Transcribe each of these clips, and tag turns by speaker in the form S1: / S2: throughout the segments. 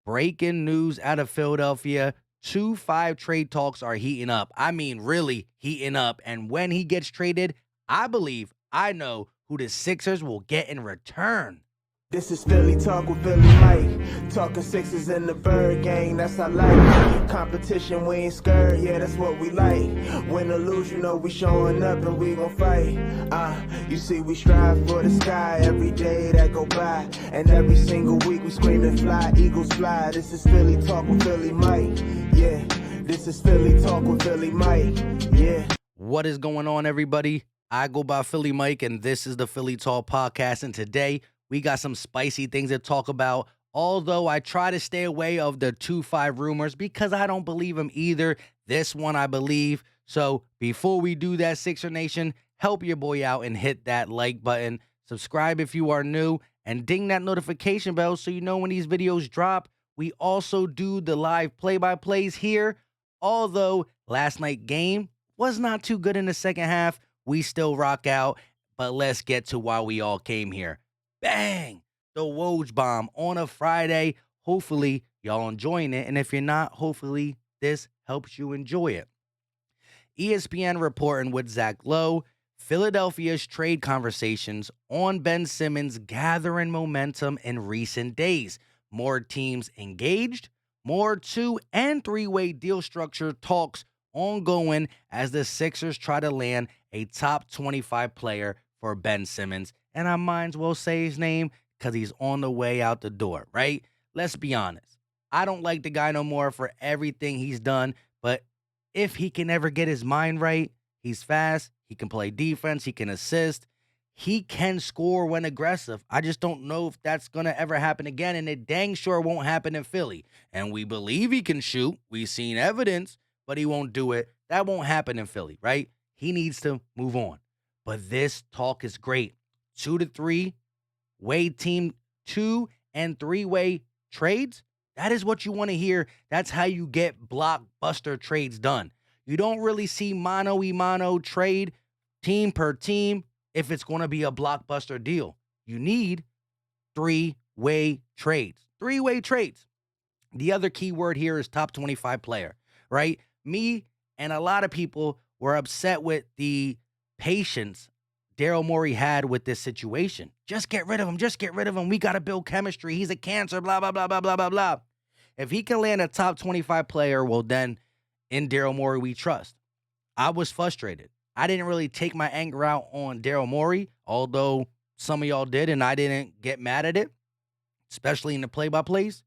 S1: Breaking news out of Philadelphia. 2-5 trade talks are heating up. I mean, really heating up. And when he gets traded, I know who the Sixers will get in return.
S2: This is Philly Talk with Philly Mike. Talking Sixers in the Bird Gang, that's I like. Competition, we ain't scared, yeah, that's what we like. Win or lose, you know we showing up and we gon' fight. You see we strive for the sky every day that go by. And every single week we screaming fly, Eagles fly. This is Philly Talk with Philly Mike, yeah. This is Philly Talk with Philly Mike, yeah.
S1: What is going on, everybody? I go by Philly Mike, and this is the Philly Talk podcast. And today, we got some spicy things to talk about, although I try to stay away of the 2-5 rumors because I don't believe them either. This one I believe. So before we do that, Sixer Nation, help your boy out and hit that like button. Subscribe if you are new, and ding that notification bell so you know when these videos drop. We also do the live play-by-plays here. Although last night's game was not too good in the second half, we still rock out. But let's get to why we all came here. Bang! The Woj bomb on a Friday. Hopefully, y'all enjoying it. And if you're not, hopefully, this helps you enjoy it. ESPN reporting with Zach Lowe. Philadelphia's trade conversations on Ben Simmons gathering momentum in recent days. More teams engaged. More 2- and 3-way deal structure talks ongoing as the Sixers try to land a top 25 player for Ben Simmons. And I might as well say his name because he's on the way out the door, right? Let's be honest. I don't like the guy no more for everything he's done, but if he can ever get his mind right, he's fast, he can play defense, he can assist, he can score when aggressive. I just don't know if that's going to ever happen again, and it dang sure won't happen in Philly. And we believe he can shoot. We've seen evidence, but he won't do it. That won't happen in Philly, right? He needs to move on. But this talk is great. 2 to 3-way team, 2- and 3-way trades. That is what you want to hear. That's how you get blockbuster trades done. You don't really see mano-a-mano trade, team per team, if it's going to be a blockbuster deal. You need 3-way trades. 3-way trades. The other key word here is top 25 player, right? Me and a lot of people were upset with the patience Daryl Morey had with this situation. Just get rid of him. Just get rid of him. We got to build chemistry. He's a cancer, blah, blah, blah, blah, blah, blah, blah. If he can land a top 25 player, well, then in Daryl Morey we trust. I was frustrated. I didn't really take my anger out on Daryl Morey, although some of y'all did, and I didn't get mad at it, especially in the play-by-plays.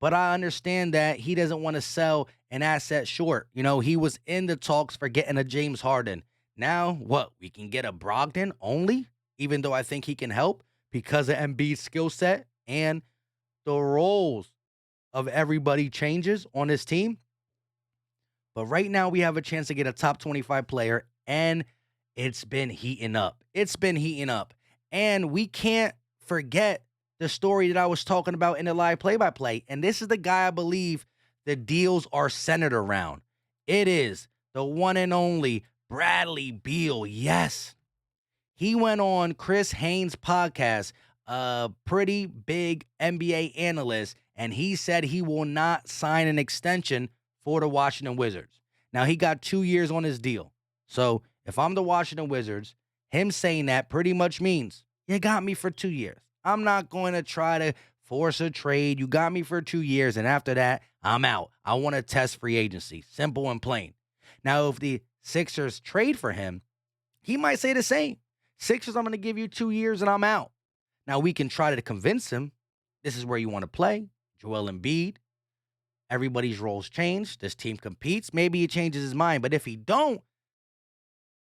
S1: But I understand that he doesn't want to sell an asset short. You know, he was in the talks for getting a James Harden. Now, what? We can get a Brogdon only, even though I think he can help because of Embiid's skill set and the roles of everybody changes on this team. But right now, we have a chance to get a top 25 player, and it's been heating up. It's been heating up. And we can't forget the story that I was talking about in the live play-by-play. And this is the guy I believe the deals are centered around. It is the one and only Bradley Beal. Yes. He went on Chris Haynes' podcast, a pretty big NBA analyst, and he said he will not sign an extension for the Washington Wizards. Now, he got 2 years on his deal. So if I'm the Washington Wizards, him saying that pretty much means you got me for 2 years. I'm not going to try to force a trade. You got me for 2 years, and after that, I'm out. I want to test free agency. Simple and plain. Now, if the Sixers trade for him, he might say the same. Sixers, I'm going to give you 2 years, and I'm out. Now, we can try to convince him this is where you want to play. Joel Embiid. Everybody's roles change. This team competes. Maybe he changes his mind. But if he don't,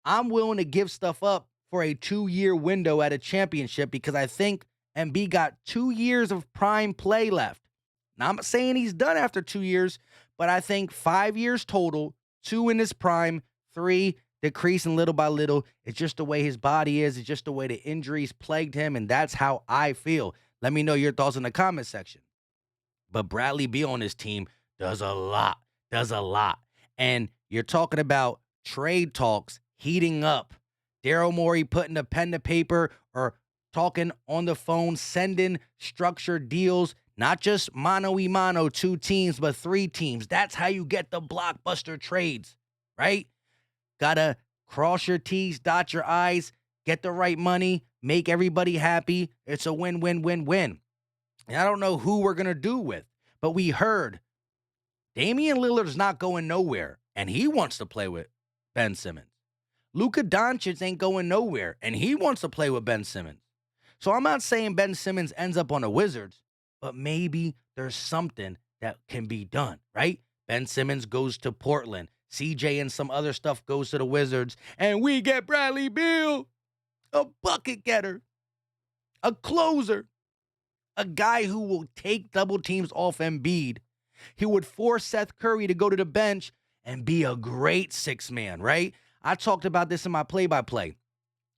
S1: I'm willing to give stuff up for a 2-year window at a championship because I think Embiid got 2 years of prime play left. Now, I'm not saying he's done after 2 years, but I think 5 years total, 2 in his prime, 3 decreasing little by little. It's just the way his body is. It's just the way the injuries plagued him, and that's how I feel. Let me know your thoughts in the comment section. But Bradley Beal on his team does a lot. And you're talking about trade talks heating up. Daryl Morey putting a pen to paper or talking on the phone, sending structured deals. Not just mano-y-mano, 2 teams, but 3 teams. That's how you get the blockbuster trades, right? Gotta cross your T's, dot your I's, get the right money, make everybody happy. It's a win-win-win-win. And I don't know who we're going to do with, but we heard Damian Lillard's not going nowhere, and he wants to play with Ben Simmons. Luka Doncic ain't going nowhere, and he wants to play with Ben Simmons. So I'm not saying Ben Simmons ends up on the Wizards, but maybe there's something that can be done, right? Ben Simmons goes to Portland. CJ and some other stuff goes to the Wizards, and we get Bradley Beal, a bucket getter, a closer, a guy who will take double teams off Embiid. He would force Seth Curry to go to the bench and be a great 6-man, right? I talked about this in my play-by-play.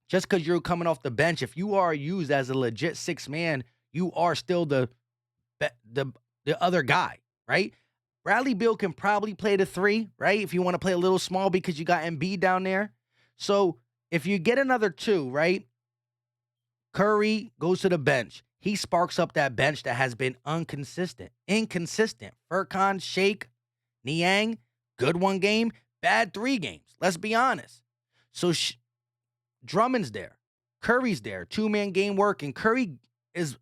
S1: Just because you're coming off the bench, if you are used as a legit 6-man, you are still the other guy, right? Bradley Beal can probably play the 3, right? If you want to play a little small because you got Embiid down there. So if you get another 2, right? Curry goes to the bench. He sparks up that bench that has been inconsistent. Furkan, Shake, Niang, good 1 game, bad 3 games. Let's be honest. So Drummond's there. Curry's there. 2-man game work, and Curry is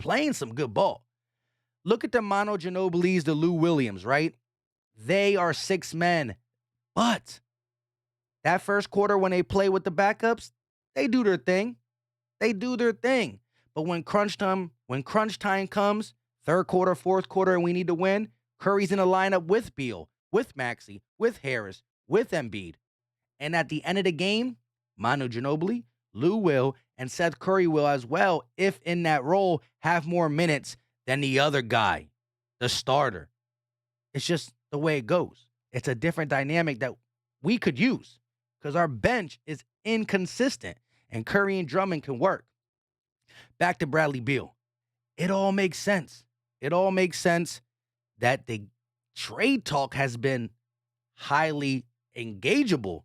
S1: playing some good ball. Look at the Manu Ginobilis, the Lou Williams, right? They are 6 men. But that first quarter when they play with the backups, they do their thing. But when crunch time comes, 3rd quarter, 4th quarter, and we need to win, Curry's in a lineup with Beal, with Maxey, with Harris, with Embiid. And at the end of the game, Manu Ginobili, Lou will, and Seth Curry will as well, if in that role, have more minutes than the other guy, the starter. It's just the way it goes. It's a different dynamic that we could use because our bench is inconsistent, and Curry and Drummond can work. Back to Bradley Beal. It all makes sense. It all makes sense that the trade talk has been highly engageable.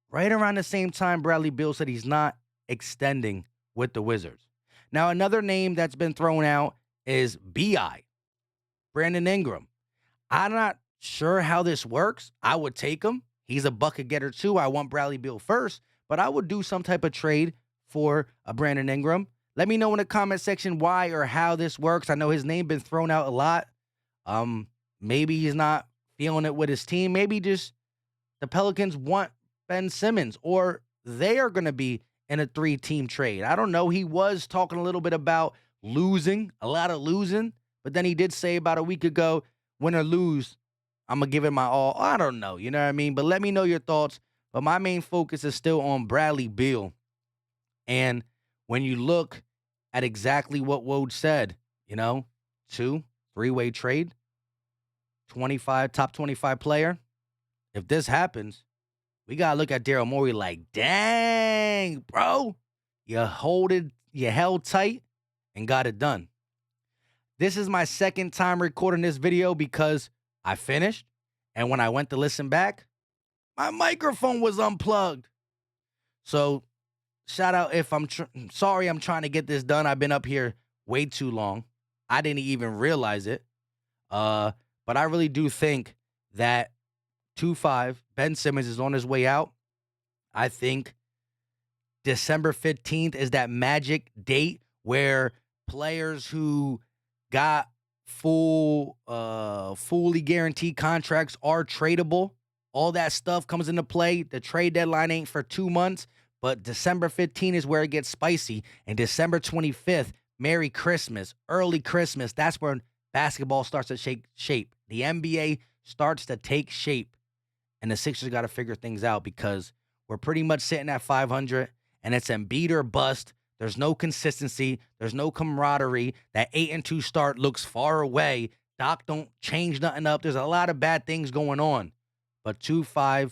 S1: Right around the same time, Bradley Beal said he's not extending with the Wizards. Now, another name that's been thrown out is B.I., Brandon Ingram. I'm not sure how this works. I would take him. He's a bucket getter too. I want Bradley Beal first, but I would do some type of trade for a Brandon Ingram. Let me know in the comment section why or how this works. I know his name been thrown out a lot. Maybe he's not feeling it with his team. Maybe just the Pelicans want Ben Simmons, or they are going to be in a 3-team trade. I don't know. He was talking a little bit about losing, a lot of losing, but then he did say about a week ago, win or lose, I'm going to give it my all. I don't know. You know what I mean? But let me know your thoughts. But my main focus is still on Bradley Beal. And when you look at exactly what Woj said, 2, 3-way trade, top 25 player. If this happens, we got to look at Daryl Morey like, dang, bro, you held tight and got it done. This is my 2nd time recording this video because I finished, and when I went to listen back, my microphone was unplugged. So shout out if I'm sorry I'm trying to get this done. I've been up here way too long. I didn't even realize it. But I really do think that 2-5, Ben Simmons is on his way out. I think December 15th is that magic date where players who got fully guaranteed contracts are tradable. All that stuff comes into play. The trade deadline ain't for 2 months, but December 15th is where it gets spicy. And December 25th, Merry Christmas, early Christmas, that's when basketball starts to take shape. The NBA starts to take shape. And the Sixers got to figure things out because we're pretty much sitting at 500, and it's Embiid or bust. There's no consistency. There's no camaraderie. That 8-2 start looks far away. Doc don't change nothing up. There's a lot of bad things going on. But 2-5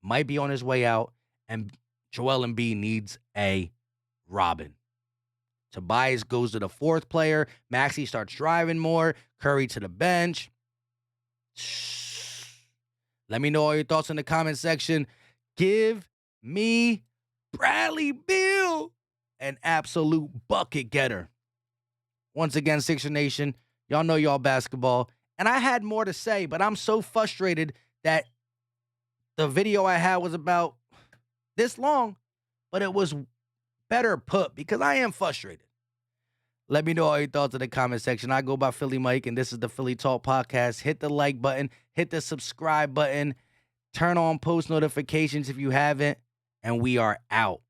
S1: might be on his way out, and Joel Embiid needs a Robin. Tobias goes to the 4th player. Maxey starts driving more. Curry to the bench. Let me know all your thoughts in the comment section. Give me Bradley Beal, an absolute bucket getter. Once again, Sixer Nation, y'all know y'all basketball. And I had more to say, but I'm so frustrated that the video I had was about this long, but it was better put because I am frustrated. Let me know all your thoughts in the comment section. I go by Philly Mike, and this is the Philly Talk Podcast. Hit the like button, hit the subscribe button, turn on post notifications if you haven't, and we are out.